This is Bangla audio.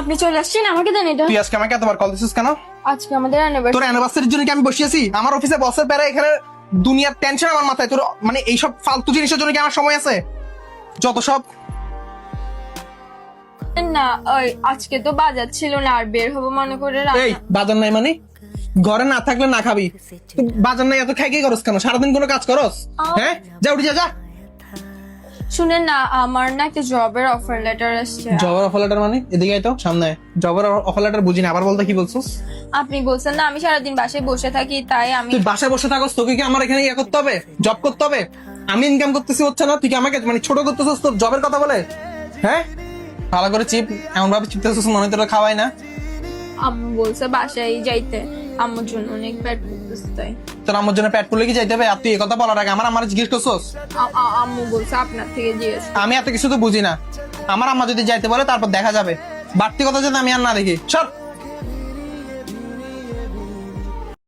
আপনি চলে আসছেন, আমাকে দেন এটা। তুই আজকে আমাকে এতবার কল দিছিস কেন? আজকে আমাদের অ্যানিভার্সারি। তোর অ্যানিভার্সারির জন্য কি আমি বসে আছি? আমার অফিসে বসের প্যারা, এখানে দুনিয়ার টেনশন আমার মাথায়। তোর মানে এইসব ফালতু জিনিসের জন্য কি আমার সময় আছে? যত সব। না ওই আজকে তো বাজার ছিল না, আর বের হবো মনে করে এই বাজার নাই মানে? ঘরে না থাকলে না খাবি, তুই বাজার নাই এত খাই কি করস কেন? সারাদিন কোনো কাজ করস? হ্যাঁ, যা উঠি, যা যা। শুনেন না, আমার না একটা জবের অফার লেটার আসছে। জবের অফার লেটার মানে? এদিকে আয় তো, সামনে আয়। জবের অফার লেটার বুঝি না, আবার বলতে কি বলছিস? আপনি বলছেন না আমি সারাদিন বাসায় বসে থাকি, তাই আমি। তুই বাসায় বসে থাকস, তোকে কি আমার এখানে ইয়ে করতে হবে, জব করতে হবে? আমি ইনকাম করতেছি, হচ্ছে না? তুই কি আমাকে মানে ছোট করতেছিস তোর জবের কথা বলে? হ্যাঁ, ভালো করে চিপ, এমন ভাবে চিপতেছিস মনে হয় তোরা খাওয়াই না। আম্মু বলছে বাসায় যাইতে, আম্মুর জন্য অনেক পেট করতেছে তাই। তোর আম্মুর জন্য পেট পুলে কি যাইতে হবে? আর তুই এই কথা বলার আগে আমার জিজ্ঞেস করছস? আম্মু বলছে আপনার থেকে জিজ্ঞেস। আমি এত কিছু তো বুঝি না। আমার আম্মা যদি যাইতে বলে তারপর দেখা যাবে। বাড়তি কথা যদি আমি আর না দেখি, সর।